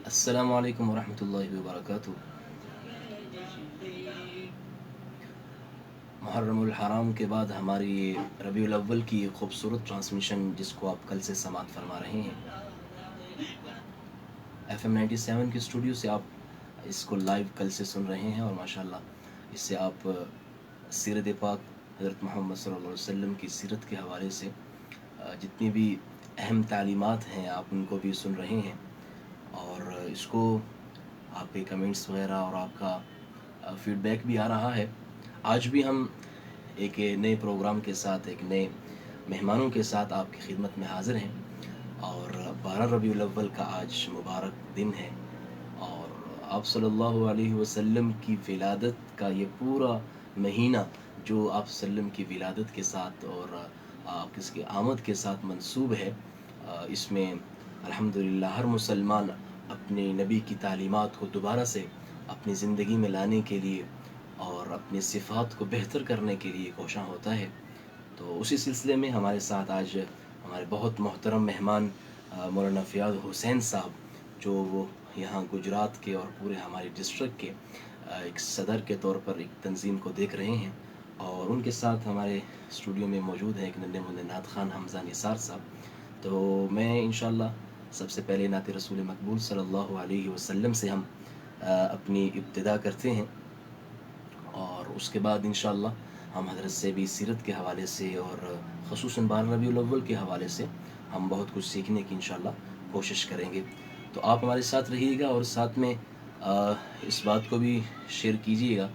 السلام علیکم ورحمۃ اللہ وبرکاتہ۔ محرم الحرام کے بعد ہماری یہ ربیع الاول کی ایک خوبصورت ٹرانسمیشن جس کو آپ کل سے سماعت فرما رہے ہیں FM 97 کے اسٹوڈیو سے، آپ اس کو لائیو کل سے سن رہے ہیں، اور ماشاءاللہ اس سے آپ سیرت پاک حضرت محمد صلی اللہ علیہ وسلم کی سیرت کے حوالے سے جتنی بھی اہم تعلیمات ہیں آپ ان کو بھی سن رہے ہیں، اور اس کو آپ کے کمنٹس وغیرہ اور آپ کا فیڈ بیک بھی آ رہا ہے۔ آج بھی ہم ایک نئے پروگرام کے ساتھ، ایک نئے مہمانوں کے ساتھ آپ کی خدمت میں حاضر ہیں، اور 12 ربیع الاول کا آج مبارک دن ہے، اور آپ صلی اللہ علیہ وسلم کی ولادت کا یہ پورا مہینہ جو آپ صلی اللہ علیہ وسلم کی ولادت کے ساتھ اور آپ اس کی آمد کے ساتھ منسوب ہے، اس میں الحمدللہ ہر مسلمان اپنے نبی کی تعلیمات کو دوبارہ سے اپنی زندگی میں لانے کے لیے اور اپنی صفات کو بہتر کرنے کے لیے کوشاں ہوتا ہے۔ تو اسی سلسلے میں ہمارے ساتھ آج ہمارے بہت محترم مہمان مولانا فیاض حسین صاحب، جو وہ یہاں گجرات کے اور پورے ہمارے ڈسٹرکٹ کے ایک صدر کے طور پر ایک تنظیم کو دیکھ رہے ہیں، اور ان کے ساتھ ہمارے اسٹوڈیو میں موجود ہیں ایک ننھے منھے نعت خوان حمزہ نثار صاحب۔ تو میں انشاءاللہ سب سے پہلے نعت رسول مقبول صلی اللہ علیہ وسلم سے ہم اپنی ابتدا کرتے ہیں، اور اس کے بعد انشاءاللہ ہم حضرت سے بھی سیرت کے حوالے سے اور خصوصاً 12 ربیع الاول کے حوالے سے ہم بہت کچھ سیکھنے کی انشاءاللہ کوشش کریں گے۔ تو آپ ہمارے ساتھ رہیے گا، اور ساتھ میں اس بات کو بھی شیئر کیجیے گا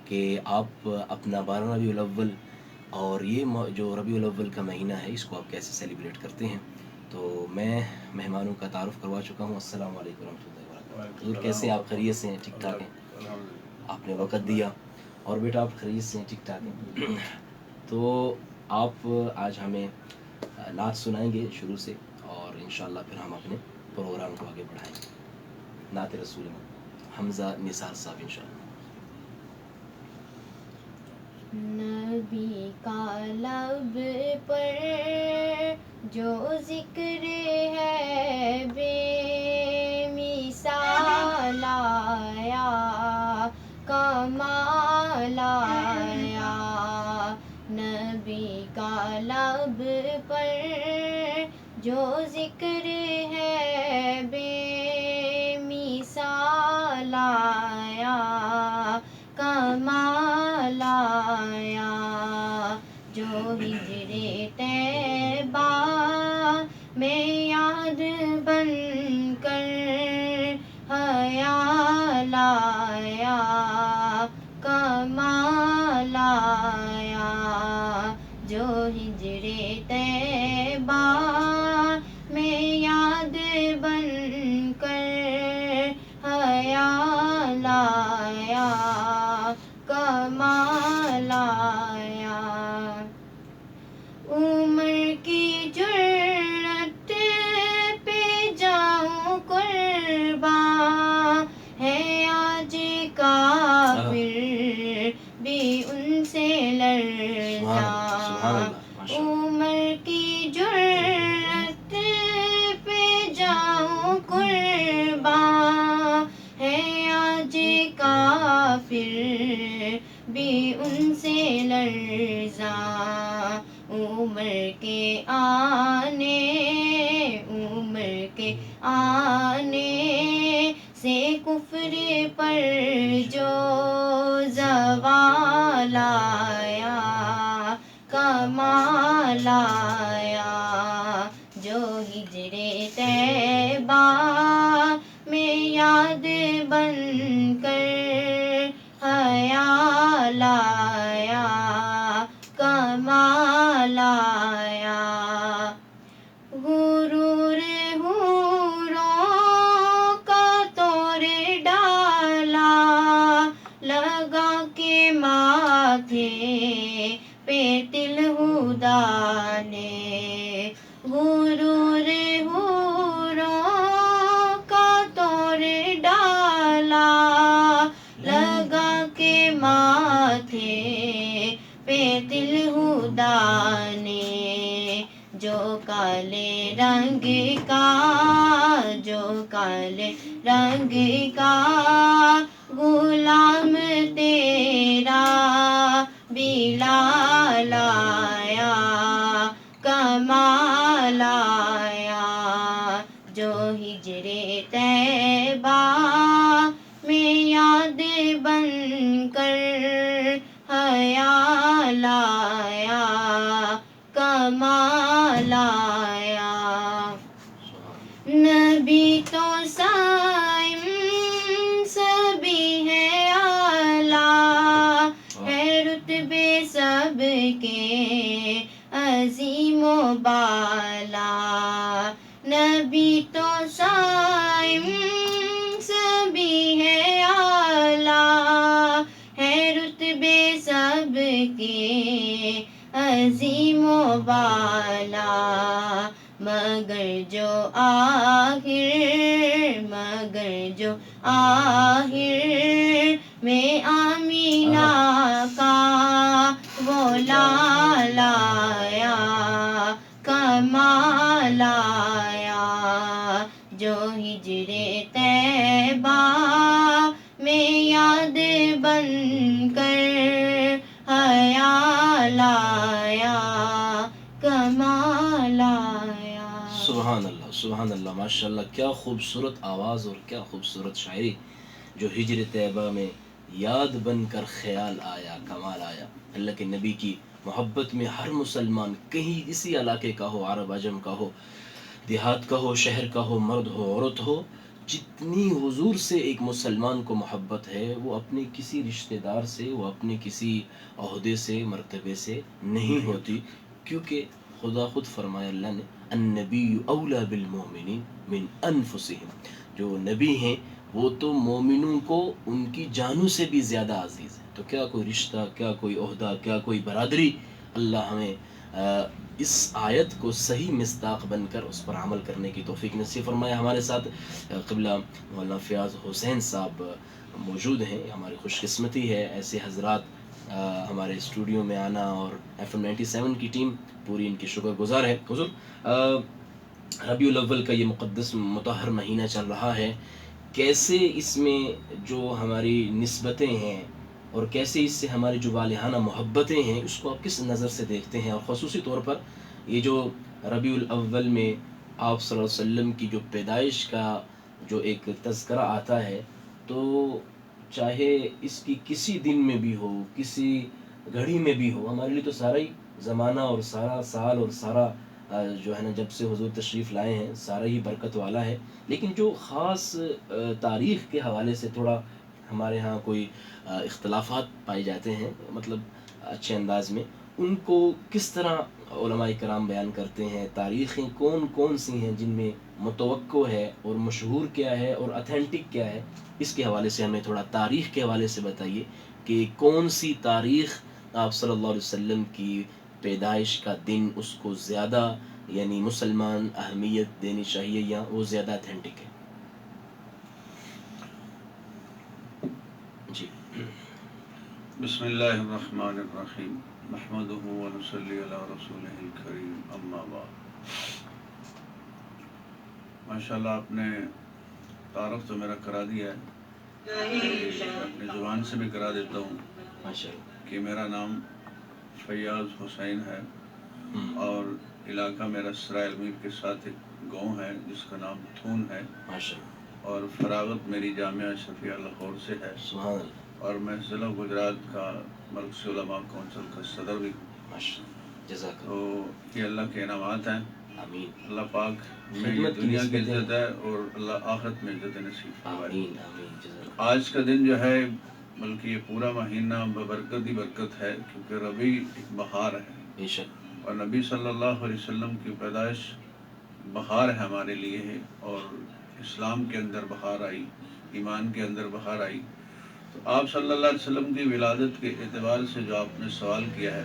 کہ آپ اپنا 12 ربیع الاول اور یہ جو ربیع الاول کا مہینہ ہے اس کو آپ کیسے سیلیبریٹ کرتے ہیں۔ تو میں مہمانوں کا تعارف کروا چکا ہوں۔ السلام علیکم ورحمۃ اللہ وبرکاتہ۔ حضور کیسے ہیں آپ؟ خیریت سے ہیں؟ ٹھیک ٹھاک ہیں؟ آپ نے وقت دیا، اور بیٹا آپ خیریت سے ہیں؟ ٹھیک ٹھاک ہیں؟ تو آپ آج ہمیں نعت سنائیں گے شروع سے، اور انشاءاللہ پھر ہم اپنے پروگرام کو آگے بڑھائیں گے۔ نعت رسول حمزہ نثار صاحب انشاءاللہ۔ نبی کا لب پر جو ذکر ہے بے مثال آیا، کمال آیا۔ نبی کا لب پر جو ذکر ہے بے مثال آیا، کمال آیا۔ جو ہجر طیبہ میں یاد بن کر خیال آیا، کمال آیا۔ جو ہجر طیبہ میں یاد بن کر خیال آیا، کمال آیا۔ عمر کی جرأت پہ جاؤں قرباں، ہے آج کافر بھی ان سے لرزاں۔ عمر کی جرأت پہ جاؤں قرباں، ہے آج کافر بھی ان سے لرزاں۔ عمر کے آنے سے کفر پر جو زوال آیا، کمال آیا۔ جو ہجر طیبہ میں یاد بن کر خیال آیا، کمال آیا۔ غرور حوروں کا توڑ ڈالا، لگا کے ماتھے پہ تل ہدا نے۔ غرور حوروں کا توڑ ڈالا، لگا کے ماتھے پہ تل ہدا نے۔ جو کالے رنگ کا جو کالے رنگ کا غلام تیرا بلال آیا کمال آیا جو ہجر طیبہ میں یاد بن کر خیال آیا کمال آیا نبی تو سائم سبھی ہے اعلیٰ ہے رتبے سب کے عظیم و بالا نبی تو سائم سبھی ہے اعلیٰ ہے رتبے سب کے عظیم و بالا مگر جو آخر میں آمینہ کا وہ لال آیا کمال آیا جو ہجر طیبہ میں یاد بن کر خیال آیا کمال آیا سبحان اللہ ماشاء اللہ، کیا خوبصورت آواز اور کیا خوبصورت شاعری. جو ہجر طیبہ میں یاد بن کر خیال آیا کمال آیا. اللہ کے نبی کی محبت میں ہر مسلمان کہیں کسی علاقے کا ہو، عرب عجم کا ہو، دیہات کا ہو، شہر کا ہو، مرد ہو عورت ہو، جتنی حضور سے ایک مسلمان کو محبت ہے وہ اپنے کسی رشتہ دار سے، وہ اپنے کسی عہدے سے، مرتبے سے نہیں ہوتی. کیونکہ خدا خود فرمایا اللہ نے النبی اولا بالمؤمنین من انفسہم، جو نبی ہیں وہ تو مومنوں کو ان کی جانوں سے بھی زیادہ عزیز ہے. تو کیا کوئی رشتہ، کیا کوئی عہدہ، کیا کوئی برادری. اللہ ہمیں اس آیت کو صحیح مصداق بن کر اس پر عمل کرنے کی توفیق نصیب فرمائے. ہمارے ساتھ قبلہ مولانا فیاض حسین صاحب موجود ہیں. ہماری خوش قسمتی ہے ایسے حضرات ہمارے اسٹوڈیو میں آنا، اور FM 97 کی ٹیم پوری ان کی شکر گزار ہے. حضور ربیع الاول کا یہ مقدس مطہر مہینہ چل رہا ہے، کیسے اس میں جو ہماری نسبتیں ہیں اور کیسے اس سے ہماری جو والہانہ محبتیں ہیں اس کو آپ کس نظر سے دیکھتے ہیں؟ اور خصوصی طور پر یہ جو ربیع الاول میں آپ صلی اللہ علیہ وسلم کی جو پیدائش کا جو ایک تذکرہ آتا ہے، تو چاہے اس کی کسی دن میں بھی ہو، کسی گھڑی میں بھی ہو، ہمارے لیے تو سارا ہی زمانہ اور سارا سال اور سارا جو ہے نا جب سے حضور تشریف لائے ہیں سارا ہی برکت والا ہے. لیکن جو خاص تاریخ کے حوالے سے تھوڑا ہمارے ہاں کوئی اختلافات پائے جاتے ہیں، مطلب اچھے انداز میں، ان کو کس طرح علماء کرام بیان کرتے ہیں؟ تاریخیں کون کون سی ہیں جن میں متوقع ہے اور مشہور کیا ہے اور اتھینٹک کیا ہے؟ اس کے حوالے سے ہمیں تھوڑا تاریخ کے حوالے سے بتائیے کہ کون سی تاریخ آپ صلی اللہ علیہ وسلم کی پیدائش کا دن اس کو زیادہ یعنی مسلمان اہمیت دینی چاہیے یا وہ زیادہ اتھینٹک ہے؟ جی بسم اللہ الرحمن الرحیم نحمدہ ونصلی علی رسولہ الکریم اما بعد. ماشاءاللہ آپ نے تعارف تو میرا کرا دیا ہے، اپنی زبان سے بھی کرا دیتا ہوں ماشاءاللہ کہ میرا نام فیاض حسین ہے اور علاقہ میرا سرائے میر کے ساتھ ایک گاؤں ہے جس کا نام تھون ہے، ماشاءاللہ اور فراغت میری جامعہ شفیع لاہور سے ہے، سبحان اللہ اور میں ضلع گجرات کا مرکزی علماء کونسل کا صدر بھی ہوں. ماشاءاللہ جزاک تو یہ اللہ کے انعامات ہیں. آمین اللہ پاک میں یہ خدمت کی دنیا کی نسبتیں. عزت ہے اور اللہ آخرت میں عزت نصیب فرمائے. آمین آمین جزاک آج کا دن جو ہے بلکہ یہ پورا مہینہ ببرکت ہی برکت ہے، کیونکہ ربیع ایک بہار ہے، بے شک اور نبی صلی اللہ علیہ وسلم کی پیدائش بہار ہے ہمارے لیے، اور اسلام کے اندر بہار آئی، ایمان کے اندر بہار آئی. تو آپ صلی اللہ علیہ وسلم کی ولادت کے اعتبار سے جو آپ نے سوال کیا ہے،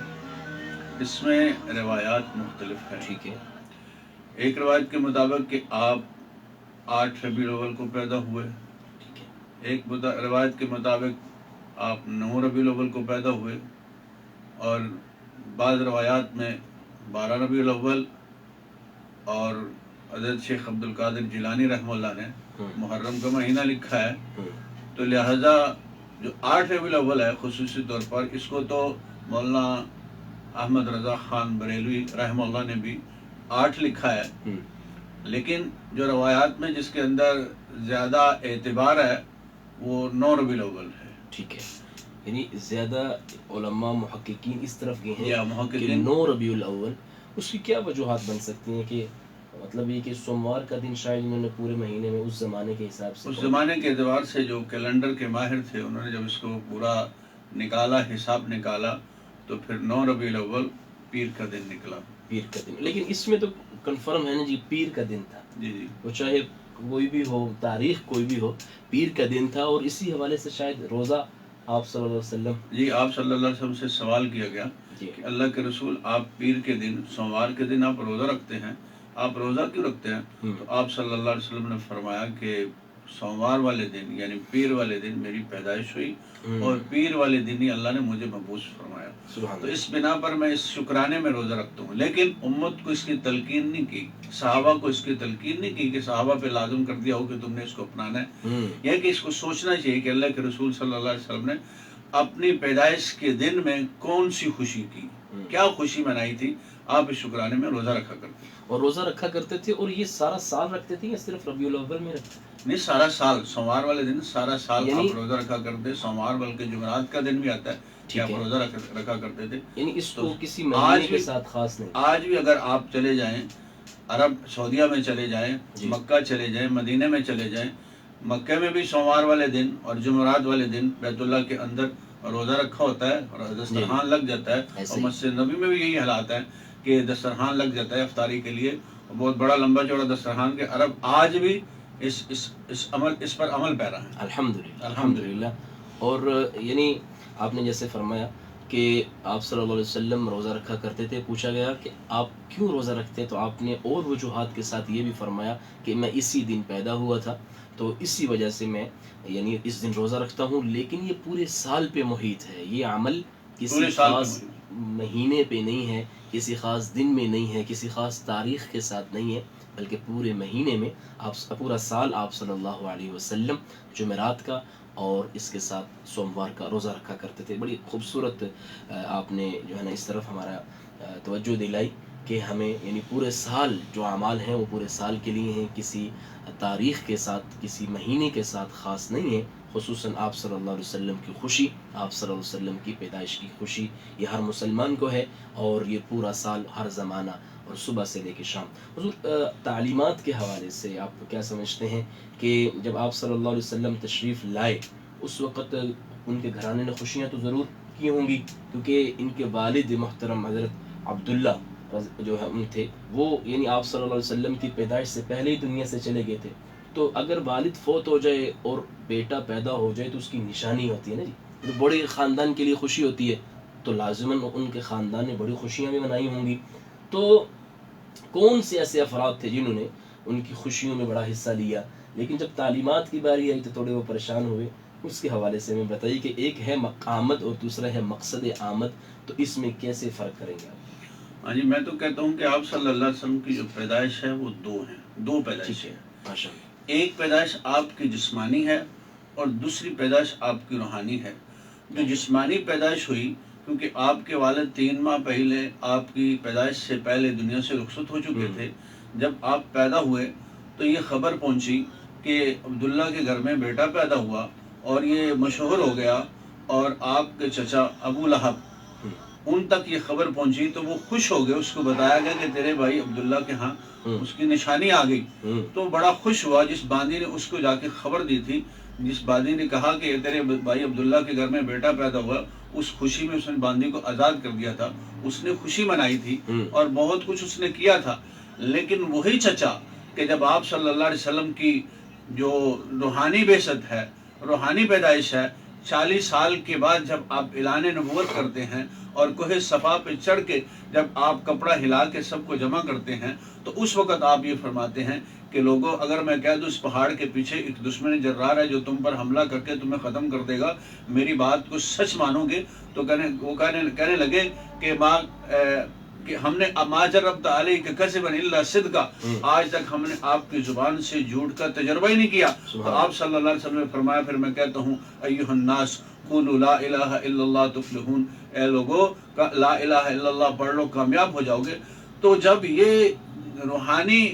اس میں روایات مختلف ہیں. ٹھیک ہے ایک روایت کے مطابق کہ آپ 8 ربیع الاول کو پیدا ہوئے، ٹھیک ہے ایک روایت کے مطابق آپ 9 ربیع الاول کو پیدا ہوئے، اور بعض روایات میں 12 ربیع الاول اور حضرت شیخ عبد القادر جیلانی رحمہ اللہ نے محرم کا مہینہ لکھا ہے، تو لہٰذا جو 8 ربیع الاول ہے خصوصی طور پر اس کو تو مولانا احمد رضا خان بریلوی رحمہ اللہ نے بھی 8 لکھا ہے، لیکن جو روایات میں جس کے اندر زیادہ اعتبار ہے وہ 9 ربیع الاول ہے۔ ٹھیک ہے، یعنی زیادہ علماء محققین اس طرف گئے ہیں یا کہ محققین 9 ربیع الاول، اس کی کیا وجوہات بن سکتی ہیں؟ کہ مطلب یہ کہ سوموار کا دن شاید انہوں نے پورے مہینے میں اس زمانے کے حساب سے، اس زمانے کے اعتبار سے جو کیلنڈر کے ماہر تھے انہوں نے جب اس کو پورا نکالا، حساب نکالا، تو پھر 9 ربیع الاول پیر کا دن نکلا۔ پیر کا دن، لیکن اس میں تو کنفرم ہے نا جی پیر کا دن تھا، جی جی وہ چاہے کوئی بھی ہو، تاریخ کوئی بھی ہو، پیر کا دن تھا، اور اسی حوالے سے شاید روزہ آپ صلی اللہ علیہ وسلم، جی آپ صلی اللہ علیہ وسلم سے سوال کیا گیا جی کہ اللہ کے رسول آپ پیر کے دن، سوموار کے دن آپ روزہ رکھتے ہیں، آپ روزہ کیوں رکھتے ہیں؟ تو آپ صلی اللہ علیہ وسلم نے فرمایا کہ سوموار والے دن یعنی پیر والے دن میری پیدائش ہوئی، اور پیر والے دن ہی اللہ نے مجھے مبعوث فرمایا، سبحان تو اللہ۔ اس بنا پر میں اس شکرانے میں روزہ رکھتا ہوں۔ لیکن امت کو اس کی تلقین نہیں کی، صحابہ کو اس کی تلقین نہیں کی کہ صحابہ پہ لازم کر دیا ہو کہ تم نے اس کو اپنانا ہے، یہ کہ اس کو سوچنا چاہیے کہ اللہ کے رسول صلی اللہ علیہ وسلم نے اپنی پیدائش کے دن میں کون سی خوشی کی، کیا خوشی منائی تھی، آپ اس شکرانے میں روزہ رکھا کرتے ہیں۔ اور روزہ رکھا کرتے تھے، اور یہ سارا سال رکھتے تھے یا صرف ربیع الاول میں رکھتے تھے؟ نہیں، سارا سال، سوموار والے دن سارا سال یعنی آپ روزہ رکھا کرتے، سوموار بلکہ جمعرات کا دن بھی آتا ہے کہ آپ روزہ رکھا کرتے تھے۔ یعنی اس کو تو کسی آج مہینے کے بھی- ساتھ خاص نہیں؟ آج بھی اگر آپ چلے جائیں عرب سعودیہ میں چلے جائیں، جی۔ مکہ چلے جائیں، مدینہ میں چلے جائیں، مکہ میں بھی سوموار والے دن اور جمعرات والے دن بیت اللہ کے اندر روزہ رکھا ہوتا ہے اور دسترخوان لگ جاتا ہے، ایسے اور ہی۔ مسجد نبی میں بھی یہی حالات ہے کہ دسترخوان لگ جاتا ہے افطاری کے لیے، بہت بڑا لمبا چوڑا دسترخوان کے عرب آج بھی اس پر عمل پیرا ہے۔ الحمدللہ، الحمدللہ۔ اور یعنی آپ نے جیسے فرمایا کہ آپ صلی اللہ علیہ وسلم روزہ رکھا کرتے تھے، پوچھا گیا کہ آپ کیوں روزہ رکھتے، تو آپ نے اور وجوہات کے ساتھ یہ بھی فرمایا کہ میں اسی دن پیدا ہوا تھا، تو اسی وجہ سے میں یعنی اس دن روزہ رکھتا ہوں، لیکن یہ پورے سال پہ محیط ہے، یہ عمل کسی پورے سال پہ خاص مہینے پہ نہیں ہے، کسی خاص دن میں نہیں ہے، کسی خاص تاریخ کے ساتھ نہیں ہے، بلکہ پورے مہینے میں آپ پورا سال آپ صلی اللہ علیہ وسلم جمعرات کا اور اس کے ساتھ سوموار کا روزہ رکھا کرتے تھے۔ بڑی خوبصورت آپ نے جو ہے نا اس طرف ہمارا توجہ دلائی کہ ہمیں یعنی پورے سال جو اعمال ہیں وہ پورے سال کے لیے ہیں، کسی تاریخ کے ساتھ، کسی مہینے کے ساتھ خاص نہیں ہے۔ خصوصاً آپ صلی اللہ علیہ وسلم کی خوشی، آپ صلی اللہ علیہ وسلم کی پیدائش کی خوشی یہ ہر مسلمان کو ہے، اور یہ پورا سال، ہر زمانہ، اور صبح سے لے کے شام۔ حضور تعلیمات کے حوالے سے آپ کیا سمجھتے ہیں کہ جب آپ صلی اللہ علیہ وسلم تشریف لائے اس وقت ان کے گھرانے نے خوشیاں تو ضرور کی ہوں گی، کیونکہ ان کے والد محترم حضرت عبداللہ جو ہے ان تھے، وہ یعنی آپ صلی اللہ علیہ وسلم کی پیدائش سے پہلے ہی دنیا سے چلے گئے تھے، تو اگر والد فوت ہو جائے اور بیٹا پیدا ہو جائے تو اس کی نشانی ہوتی ہے نا جی، تو بڑے خاندان کے لیے خوشی ہوتی ہے، تو لازماً ان کے خاندان نے بڑی خوشیاں بھی منائی ہوں گی، تو کون سے ایسے افراد تھے جنہوں نے ان کی خوشیوں میں بڑا حصہ لیا، لیکن جب تعلیمات کی باری آئی تو تھوڑے وہ پریشان ہوئے؟ اس کے حوالے سے ہمیں بتائیے کہ ایک ہے مقامت اور دوسرا ہے مقصد آمد، تو اس میں کیسے فرق کریں گے آپ؟ ہاں جی، میں تو کہتا ہوں کہ آپ صلی اللہ علیہ وسلم کی جو پیدائش ہے وہ دو پیدائش ٹھیک ہے۔ ہے، ماشاء اللہ۔ ایک پیدائش آپ کی جسمانی ہے اور دوسری پیدائش آپ کی روحانی ہے۔ جو جسمانی پیدائش ہوئی کیونکہ آپ کے والد 3 ماہ پہلے آپ کی پیدائش سے پہلے دنیا سے رخصت ہو چکے تھے، جب آپ پیدا ہوئے تو یہ خبر پہنچی کہ عبداللہ کے گھر میں بیٹا پیدا ہوا اور یہ مشہور ہو گیا، اور آپ کے چچا ابو لہب ان تک یہ خبر پہنچی تو وہ خوش ہو گئے، اس کو بتایا گیا کہ تیرے بھائی عبداللہ کے ہاں اس کی نشانی آ گئی، تو بڑا خوش ہوا۔ جس باندی نے اس کو جا کے خبر دی تھی، جس باندی نے کہا کہ تیرے بھائی عبداللہ کے گھر میں بیٹا پیدا ہوا، اس خوشی میں اس نے باندی کو آزاد کر دیا تھا، اس نے خوشی منائی تھی اور بہت کچھ اس نے کیا تھا۔ لیکن وہی چچا کہ جب آپ صلی اللہ علیہ وسلم کی جو روحانی بعثت ہے، روحانی پیدائش ہے، 40 سال کے بعد جب آپ اعلان نبوت کرتے ہیں اور کوہ صفا پہ چڑھ کے جب آپ کپڑا ہلا کے سب کو جمع کرتے ہیں، تو اس وقت آپ یہ فرماتے ہیں کہ لوگوں اگر میں کہہ دوں اس پہاڑ کے پیچھے ایک دشمن جرار ہے جو تم پر حملہ کر کے تمہیں ختم کر دے گا، میری بات کو سچ مانو گے؟ تو وہ کہنے لگے کہ ماں کہ ہم نے ما جربت علیک کذبا الا صدقا، آج تک ہم نے آپ کی زبان سے جھوٹ کا تجربہ ہی نہیں کیا. تو آپ صلی اللہ علیہ وسلم نے فرمایا پھر میں کہتا ہوں ایھا الناس قولوا لا الہ الا اللہ تفلحون، اے لوگو لا الہ الا اللہ پڑھ لو کامیاب ہو جاؤ گے. تو جب یہ روحانی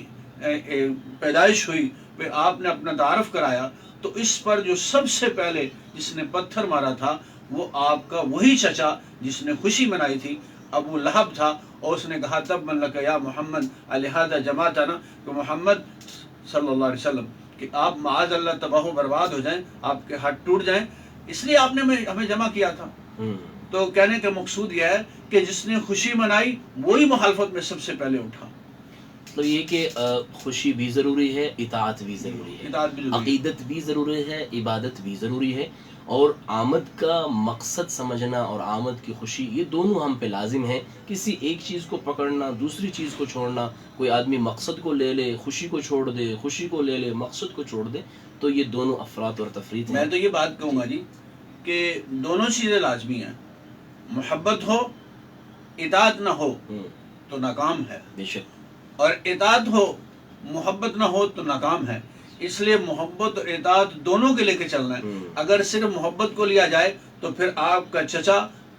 پیدائش ہوئی پھر آپ نے اپنا تعارف کرایا تو اس پر جو سب سے پہلے جس نے پتھر مارا تھا وہ آپ کا وہی چچا جس نے خوشی منائی تھی، ابو لہب تھا. اور اس نے کہا تب من لک یا محمد الہذا جماعتنا، کہ محمد صلی اللہ علیہ وسلم کہ آپ معاذ اللہ تباہ و برباد ہو جائیں، آپ کے ہاتھ ٹوٹ جائیں، اس لیے آپ نے ہمیں جمع کیا تھا. تو کہنے کا مقصود یہ ہے کہ جس نے خوشی منائی وہی مخالفت میں سب سے پہلے اٹھا. تو یہ کہ خوشی بھی ضروری ہے، اطاعت بھی ضروری ہے، اطاعت بھی ضروری ہے. عقیدت بھی ضروری ہے، عبادت بھی ضروری ہے، اور آمد کا مقصد سمجھنا اور آمد کی خوشی یہ دونوں ہم پہ لازم ہیں. کسی ایک چیز کو پکڑنا دوسری چیز کو چھوڑنا، کوئی آدمی مقصد کو لے لے خوشی کو چھوڑ دے، خوشی کو لے لے مقصد کو چھوڑ دے، تو یہ دونوں افراط اور تفریط ہیں. میں تو یہ بات کہوں گا جی کہ دونوں چیزیں لازمی ہیں. محبت ہو اطاعت نہ ہو تو ناکام ہے، بے شک. اور اطاعت ہو محبت نہ ہو تو ناکام ہے. اس لیے محبت اور اطاعت دونوں کے لے کے چلنا ہے. اگر صرف محبت کو لیا جائے تو پھر آپ کا چچا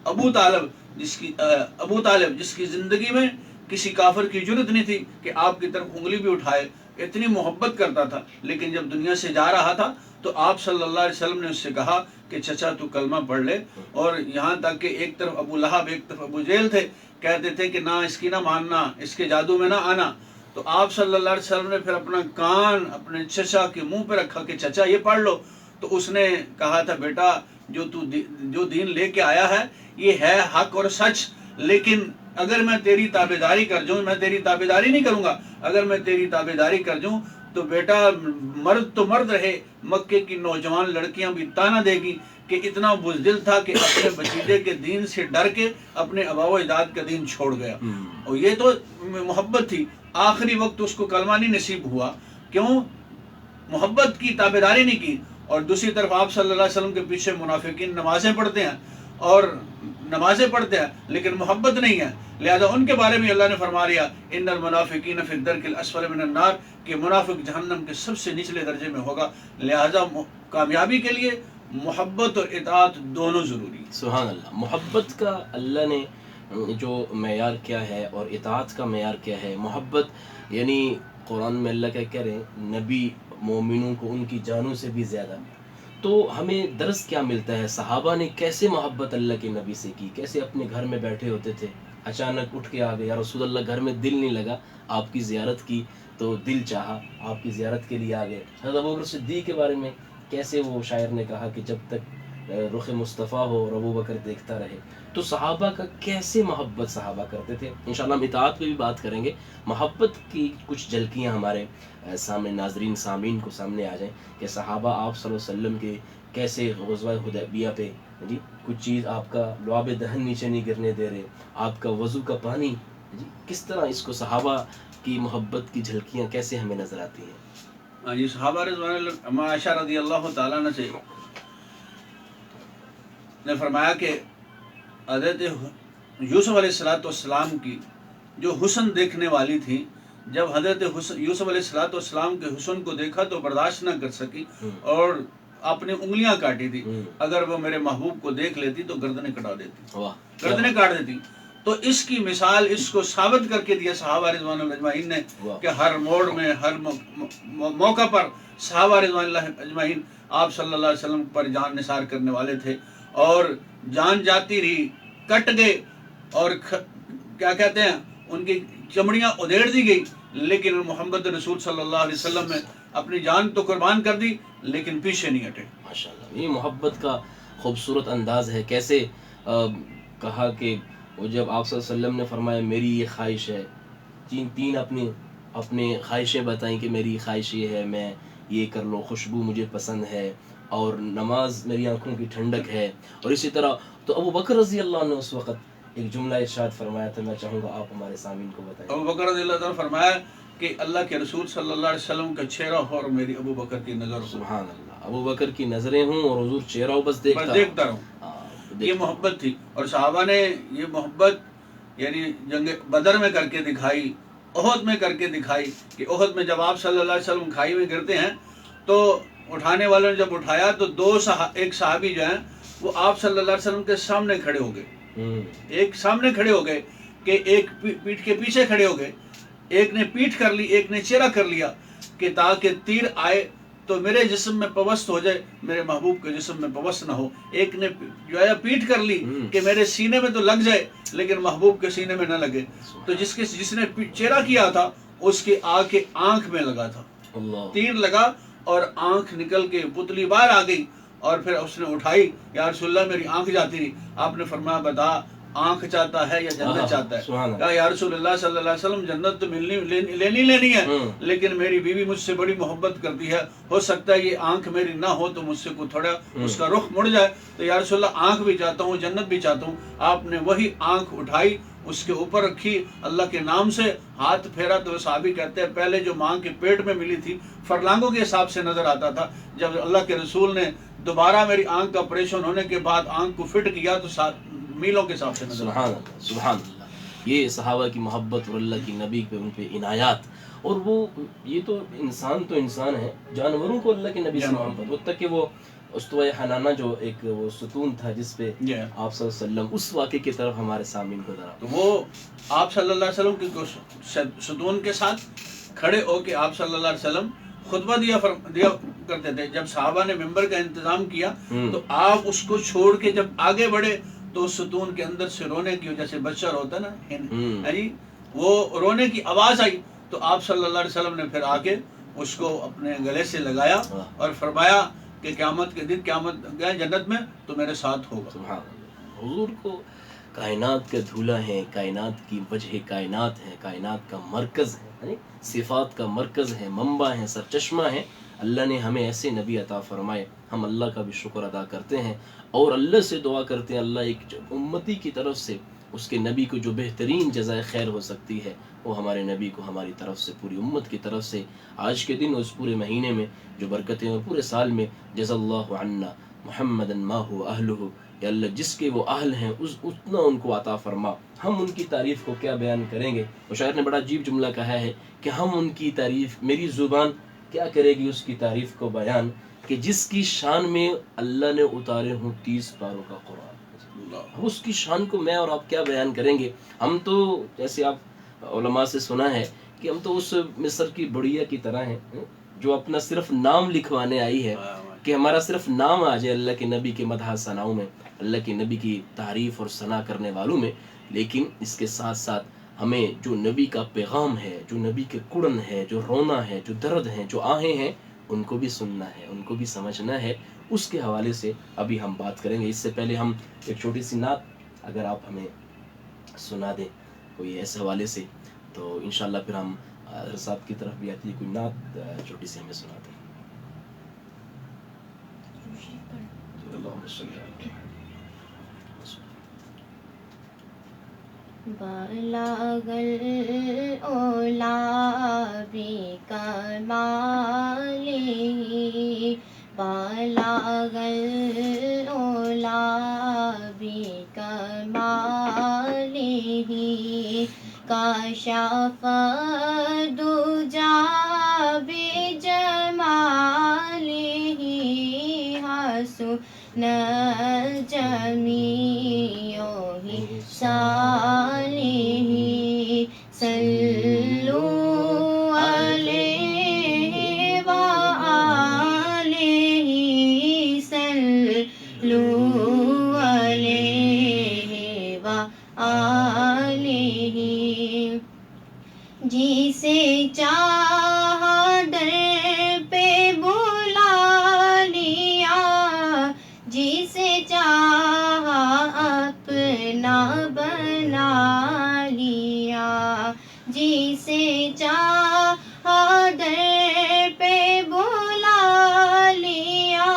ابو طالب جس کی زندگی میں کسی کافر کی جرت نہیں تھی کہ آپ کی طرف انگلی بھی اٹھائے، اتنی محبت کرتا تھا، لیکن جب دنیا سے جا رہا تھا تو آپ صلی اللہ علیہ وسلم نے اس سے کہا کہ چچا تو کلمہ پڑھ لے. اور یہاں تک کہ ایک طرف ابو لہب ایک طرف ابو جہل تھے، کہتے تھے کہ نہ اس کی نہ ماننا، اس کے جادو میں نہ آنا. تو آپ صلی اللہ علیہ وسلم نے پھر اپنا کان اپنے چچا کے منہ پہ رکھا کہ چچا یہ پڑھ لو. تو اس نے کہا تھا بیٹا جو دین لے کے آیا ہے یہ ہے حق اور سچ، لیکن اگر میں تیری تابعداری کر جاؤں، میں تیری تابعداری نہیں کروں گا، اگر میں تیری تابعداری کر جاؤں تو بیٹا مرد تو مرد رہے، مکے کی نوجوان لڑکیاں بھی تانا دے گی کہ اتنا بزدل تھا کہ اپنے بچیدے کے دین سے ڈر کے اپنے آباء و اجداد کا دین چھوڑ گیا. اور یہ تو محبت تھی. آخری وقت اس کو کلمہ نہیں نصیب ہوا، کیوں؟ محبت کی تابعداری نہیں کی. اور دوسری طرف آپ صلی اللہ علیہ وسلم کے پیچھے منافقین نمازیں پڑھتے ہیں لیکن محبت نہیں ہے. لہذا ان کے بارے میں اللہ نے فرما دیا ان المنافقین فی الدرک الاسفل من النار، کہ منافق جہنم کے سب سے نچلے درجے میں ہوگا. لہذا کامیابی کے لیے محبت اور اطاعت دونوں ضروری ہیں. سبحان اللہ. محبت کا اللہ نے جو معیار کیا ہے اور اطاعت کا معیار کیا ہے. محبت یعنی قرآن میں اللہ کہہ رہے ہیں نبی مومنوں کو ان کی جانوں سے بھی زیادہ. تو ہمیں درس کیا ملتا ہے؟ صحابہ نے کیسے محبت اللہ کے نبی سے کی، کیسے اپنے گھر میں بیٹھے ہوتے تھے، اچانک اٹھ کے آ گئے، یا رسول اللہ گھر میں دل نہیں لگا، آپ کی زیارت کی تو دل چاہا، آپ کی زیارت کے لیے آ گئے. حضرت ابوبکر صدیق کے بارے میں کیسے وہ شاعر نے کہا کہ جب تک رخ مصطفیٰ ہو اور ابوبکر دیکھتا رہے. تو صحابہ کا کیسے محبت صحابہ کرتے تھے. انشاءاللہ ہم اطاعت پہ بھی بات کریں گے. محبت کی کچھ جھلکیاں ہمارے سامنے ناظرین سامعین کو سامنے آ جائیں کہ صحابہ آپ صلی اللہ علیہ وسلم کے کیسے غزوہ حدیبیہ پہ جی کچھ چیز آپ کا لعاب دہن نیچے نہیں گرنے دے رہے، آپ کا وضو کا پانی جی کس طرح اس کو صحابہ کی محبت کی جھلکیاں کیسے ہمیں نظر آتی ہیں. جی صحابہ رضوان اللہ عائشہ رضی اللہ تعالیٰ عنہ سے نے فرمایا کہ حضرت یوسف علیہ السلام کی جو حسن دیکھنے والی تھی، جب حضرت یوسف علیہ السلام کے حسن کو دیکھا تو برداشت نہ کر سکی اور اپنی انگلیاں کاٹی تھی. اگر وہ میرے محبوب کو دیکھ لیتی تو گردنیں کٹا دیتی، گردنیں کاٹ دیتی. تو اس کی مثال اس کو ثابت کر کے دیا صحابہ رضوان اللہ اجمعین نے کہ ہر موڑ میں ہر موقع پر صحابہ رضوان اللہ اجمعین آپ صلی اللہ علیہ وسلم پر جان نثار کرنے والے تھے. اور جان جاتی رہی، کٹ گئے اور کیا کہتے ہیں ان کی چمڑیاں ادھیڑ دی گئی، لیکن محمد رسول صلی اللہ علیہ وسلم نے اپنی جان تو قربان کر دی لیکن پیچھے نہیں ہٹے. ماشاءاللہ. یہ محبت کا خوبصورت انداز ہے. کیسے کہا کہ وہ جب آپ صلی اللہ علیہ وسلم نے فرمایا میری یہ خواہش ہے، تین اپنے خواہشیں بتائیں کہ میری خواہش یہ ہے میں یہ کر لوں، خوشبو مجھے پسند ہے اور نماز میری آنکھوں کی ٹھنڈک ہے. اور اسی طرح تو ابو بکر رضی اللہ عنہ اس وقت ایک جملہ ارشاد فرمایا تھا، میں چاہوں گا آپ ہمارے سامعین کو بتائیں. ابو بکر رضی اللہ عنہ فرمایا کہ اللہ کے رسول صلی اللہ علیہ وسلم کا چہرہ ہو اور میری ابو بکر کی نظر ہو. سبحان اللہ. ابو بکر کی نظریں ہوں اور حضور چہرہ بس دیکھتا رہوں. یہ محبت تھی. اور صحابہ نے یہ محبت یعنی جنگ بدر میں کر کے دکھائی، احد میں کر کے دکھائی کہ احد میں جب آپ صلی اللہ علیہ وسلم کھائی میں گرتے ہیں تو اٹھانے والوں نے جب اٹھایا تو ایک صحابی جو ہیں وہ آپ صلی اللہ علیہ وسلم کے سامنے کھڑے ہو گئے، ایک سامنے کھڑے ہو گئے کہ ایک پیٹھ کے پیچھے کھڑے ہو گئے، ایک نے پیٹھ کر لی، ایک نے چہرہ کر لیا کہ تاکہ تیر آئے تو میرے جسم میں پوست ہو جائے، میرے محبوب کے جسم میں پوست نہ ہو۔ ایک نے جو ہے پیٹھ کر لی کہ میرے سینے میں تو لگ جائے لیکن محبوب کے سینے میں نہ لگے۔ تو جس نے چہرہ کیا تھا اس کی آنکھ میں لگا تھا، تیر لگا اور آنکھ نکل کے پتلی باہر آ گئی، اور پھر اس نے اٹھائی، یا رسول اللہ میری آنکھ جاتی رہی۔ آپ نے فرمایا بتا آنکھ چاہتا ہے یا جنت چاہتا ہے؟ کہا یا رسول اللہ صلی اللہ علیہ وسلم جنت تو لینی ہے، لیکن میری بیوی مجھ سے بڑی محبت کرتی ہے، ہو سکتا ہے یہ آنکھ میری نہ ہو تو مجھ سے کو تھوڑا اس کا رخ مڑ جائے، تو یا رسول اللہ آنکھ بھی چاہتا ہوں، جنت بھی چاہتا ہوں۔ آپ نے وہی آنکھ اٹھائی، اس کے اوپر رکھی، اللہ کے نام سے ہاتھ پھیرا تو صحابی کہتے ہیں پہلے جو ماں کے پیٹ میں ملی تھی فرلانگوں کے حساب سے نظر آتا تھا، جب اللہ کے رسول نے دوبارہ میری آنکھ کا آپریشن ہونے کے بعد آنکھ کو فٹ کیا تو میلوں کے حساب سے نظر سبحان اللہ، سبحان اللہ۔ یہ صحابہ کی محبت اور اللہ کی نبی پہ ان پہ عنایات، اور وہ یہ تو انسان ہے، جانوروں کو اللہ کے نبی سے محبت، وہ تک کہ وہ استوائے حنانہ جو ایک وہ ستون تھا جس پہ آپ صلی اللہ علیہ وسلم، اس واقعے کی طرف ہمارے سامنے گزرا، تو وہ آپ صلی اللہ علیہ وسلم کے ستون کے ساتھ کھڑے ہو کے آپ صلی اللہ علیہ وسلم خطبہ دیا کرتے تھے۔ جب صحابہ نے ممبر کا انتظام کیا تو آپ اس کو چھوڑ کے جب آگے بڑھے تو ستون کے اندر سے رونے کی وجہ سے بچہ روتا نا جی، وہ رونے کی آواز آئی تو آپ صلی اللہ علیہ وسلم نے پھر آگے اس کو اپنے گلے سے لگایا اور فرمایا کہ قیامت کے دن قیامت گئے جنت میں تو میرے ساتھ ہوگا۔ سبحان اللہ۔ حضور کو کائنات کا دھولا ہے، کائنات کی وجہ کائنات ہے، کائنات کا مرکز ہے، صفات کا مرکز ہے، منبع ہے، سرچشمہ ہے۔ اللہ نے ہمیں ایسے نبی عطا فرمائے، ہم اللہ کا بھی شکر ادا کرتے ہیں اور اللہ سے دعا کرتے ہیں اللہ ایک امتی کی طرف سے اس کے نبی کو جو بہترین جزائے خیر ہو سکتی ہے وہ ہمارے نبی کو ہماری طرف سے، پوری امت کی طرف سے آج کے دن اس پورے مہینے میں جو برکتیں اور پورے سال میں جزا اللہ عنا محمد ما هو اہلہ، یا اللہ جس کے وہ اہل ہیں اتنا ان کو عطا فرما۔ ہم ان کی تعریف کو کیا بیان کریں گے؟ وہ شاعر نے بڑا عجیب جملہ کہا ہے کہ ہم ان کی تعریف، میری زبان کیا کرے گی اس کی تعریف کو بیان، کہ جس کی شان میں اللہ نے اتارے ہوں 30 پاروں کا قرآن، اس کی شان کو میں اور آپ کیا بیان کریں گے؟ ہم تو جیسے آپ علماء سے سنا ہے کہ ہم تو اس مصر کی بڑھیا کی طرح ہیں جو اپنا صرف نام لکھوانے آئی ہے کہ ہمارا صرف نام آ جائے اللہ کے نبی کے مدح ثناؤں میں، اللہ کے نبی کی تعریف اور ثنا کرنے والوں میں، لیکن اس کے ساتھ ساتھ ہمیں جو نبی کا پیغام ہے، جو نبی کے کڑن ہے، جو رونا ہے، جو درد ہے، جو آہیں ہیں، ان کو بھی سننا ہے، ان کو بھی سمجھنا ہے۔ اس کے حوالے سے ابھی ہم بات کریں گے۔ اس سے پہلے ہم ایک چھوٹی سی نعت اگر آپ ہمیں سنا دیں کوئی ایسے حوالے سے تو انشاءاللہ پھر ہم حضرت صاحب کی طرف بھی آتی ہے، کوئی نعت چھوٹی سی ہمیں سنا دیں۔ اللہم صلی اللہ بلغ العلا بکمالہ، بلغ العلا بکمالہ، کشف الدجی بجمالہ، حسن جمیع حسانہ، صلو علیہ وآلہ، صلو علیہ وآلہ، جسے چاہا در پہ بلا لیا، جسے چاہا اپنا بنا لیا، جسے چاہا در پہ بلا لیا،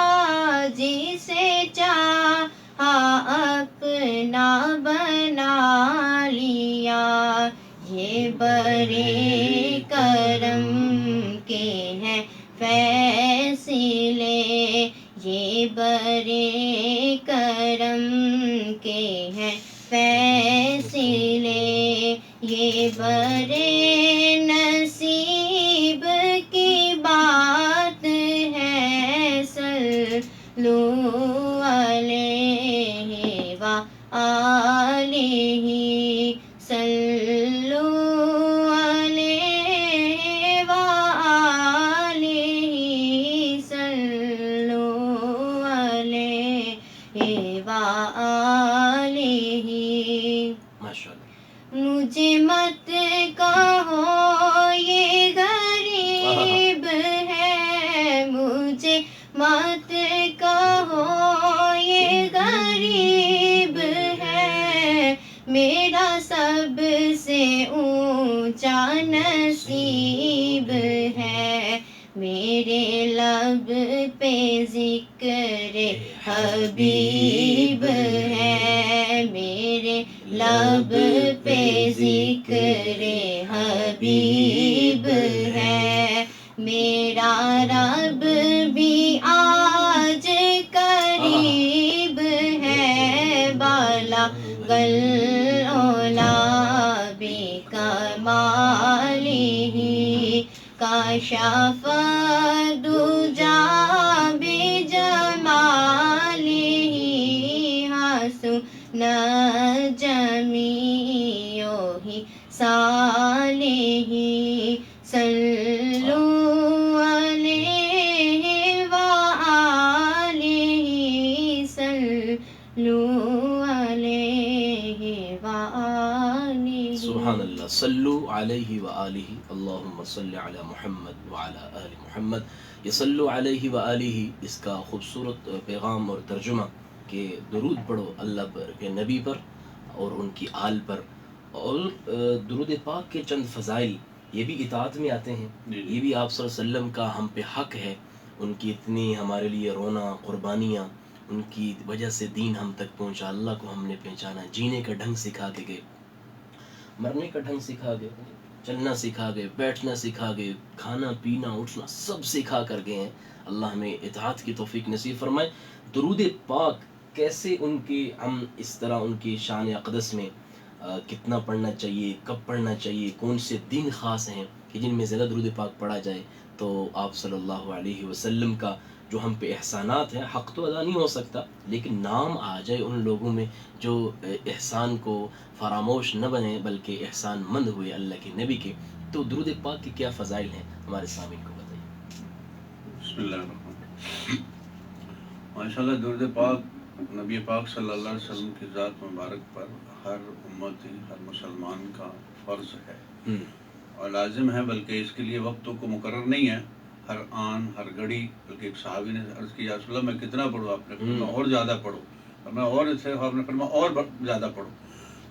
جسے چاہا اپنا بنا لیا۔ یہ بڑے کرم کے ہیں فیصلے، یہ بڑے کرم کے ہیں فیصلے، برے نصیب کی بات ہے، صلو علیہ وآلہ، صلو علیہ وآلہ، صلو علیہ وآلہ۔ ماشاء اللہ۔ مجھے مت کہو یہ غریب ہے، مجھے مت کہو یہ غریب ہے، میرا سب سے اونچا نصیب ہے، میرے لب پہ ذکر حبیب ہے، میرے لب پہ ذکر حبیب ہے، میرا رب بھی آج قریب ہے، بالا العلا بکمالہ، کشف الدجی بجمالہ، حسن جمیع حسانہ، صلو علیہ وآلہ، صلو علیہ وآلہ۔ سبحان اللہ، صلو علیہ وآلہ، اللہم صلی علی محمد وعلی آل محمد۔ یہ صلو علیہ وآلہ اس کا خوبصورت پیغام اور ترجمہ کہ درود پڑھو اللہ پر، کہ نبی پر اور ان کی آل پر، اور درود پاک کے چند فضائل یہ بھی اطاعت میں آتے ہیں، یہ بھی آپ صلی اللہ علیہ وسلم کا ہم پہ حق ہے، ان کی اتنی ہمارے لیے رونا قربانیاں، ان کی وجہ سے دین ہم تک پہنچا، اللہ کو ہم نے پہچانا، جینے کا ڈھنگ سکھا کے گئے، مرنے کا ڈھنگ سکھا گئے، چلنا سکھا گئے، بیٹھنا سکھا گئے، کھانا پینا اٹھنا سب سکھا کر گئے ہیں۔ اللہ ہمیں اطاعت کی توفیق نصیب فرمائے۔ درود پاک کیسے ان کی ہم اس طرح ان کی شان اقدس میں کتنا پڑھنا چاہیے، کب پڑھنا چاہیے، کون سے دن خاص ہیں کہ جن میں زیادہ درود پاک پڑھا جائے، تو آپ صلی اللہ علیہ وسلم کا جو ہم پہ احسانات ہیں، حق تو ادا نہیں ہو سکتا لیکن نام آ جائے ان لوگوں میں جو احسان کو فراموش نہ بنے بلکہ احسان مند ہوئے اللہ کے نبی کے، تو درود پاک کے کیا فضائل ہیں ہمارے سامعین کو بتائیے۔ بسم اللہ الرحمن الرحیم۔ ماشاء اللہ، درود پاک نبی پاک صلی اللہ علیہ وسلم کی ذات مبارک پر ہر امتی، ہر مسلمان کا فرض ہے اور لازم ہے، بلکہ اس کے لیے وقتوں کو مقرر نہیں ہے، ہر آن ہر گھڑی، بلکہ ایک صحابی نے عرض کیا، رسول اللہ میں کتنا پڑھوں؟ آپ نے فرمایا اور زیادہ پڑھو، میں اور اس سے آپ نے فرمایا اور زیادہ پڑھو۔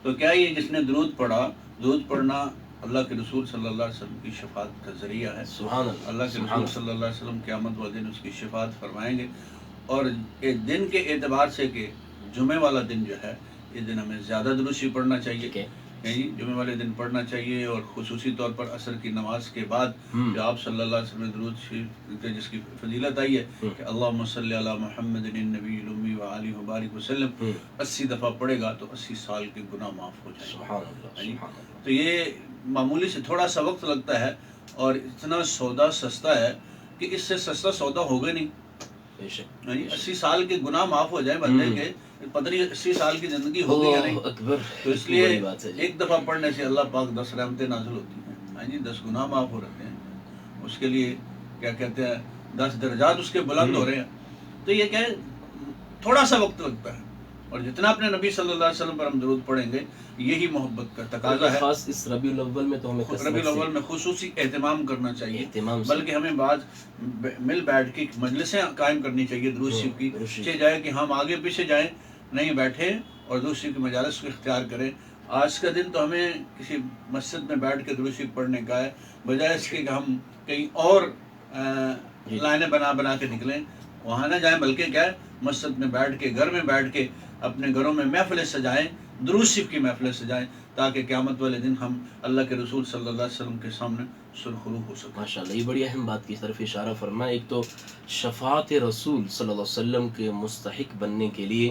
تو کیا یہ جس نے درود پڑھا، درود پڑھنا اللہ کے رسول صلی اللہ علیہ وسلم کی شفاعت کا ذریعہ ہے۔ سبحان اللہ، اللہ کے رسول صلی اللہ علیہ وسلم قیامت والے دن اس کی شفاعت فرمائیں گے، اور ایک دن کے اعتبار سے کہ جمعے والا دن جو ہے، اس دن ہمیں زیادہ درود شریف پڑھنا چاہیے، جمعے والے دن پڑھنا چاہیے، اور خصوصی طور پر عصر کی نماز کے بعد جو آپ صلی اللہ علیہ وسلم درود شریف جس کی فضیلت آئی ہے کہ اللہم صلی علی محمد النبی الامی وآلہ وبارک وسلم، 80 دفعہ پڑھے گا تو 80 سال کے گناہ معاف ہو جائیں گے۔ تو یہ معمولی سے تھوڑا سا وقت لگتا ہے اور اتنا سودا سستا ہے کہ اس سے سستا سودا ہوگا نہیں۔ 80 سال کے گناہ معاف ہو جائیں بندے کے، پتہ نہیں 80 سال کی زندگی ہوگی یا نہیں۔ تو اس لیے ایک دفعہ پڑھنے سے اللہ پاک 10 رحمتیں نازل ہوتی ہیں، 10 گناہ معاف ہو رہتے ہیں، اس کے لیے کیا کہتے ہیں 10 درجات اس کے بلند ہو رہے ہیں۔ تو یہ کہ تھوڑا سا وقت لگتا ہے، اور جتنا اپنے نبی صلی اللہ علیہ وسلم پر ہم درود پڑھیں گے یہی محبت کا تقاضا ہے۔ خاص اس ربیع الاول میں تو ہمیں ربیع الاول میں خصوصی اہتمام کرنا چاہیے، بلکہ ہمیں بعض مل بیٹھ کے مجلسیں قائم کرنی چاہیے درود شریف کی، چاہے جائے کہ ہم آگے پیچھے جائیں، نہیں بیٹھے اور درود شریف کی مجالس کو اختیار کریں۔ آج کا دن تو ہمیں کسی مسجد میں بیٹھ کے درود شریف پڑھنے کا ہے، بجائے اس کے کہ ہم کہیں اور لائنیں بنا کے نکلیں، وہاں نہ جائیں، بلکہ کیا ہے مسجد میں بیٹھ کے، گھر میں بیٹھ کے اپنے گھروں میں محفلیں سجائیں، درود شریف کی محفلیں سجائیں، تاکہ قیامت والے دن ہم اللہ کے رسول صلی اللہ علیہ وسلم کے سامنے سرخرو ہو سکیں۔ ماشاءاللہ، یہ بڑی اہم بات کی طرف اشارہ فرمایا۔ ایک تو شفاعت رسول صلی اللہ علیہ وسلم کے مستحق بننے کے لیے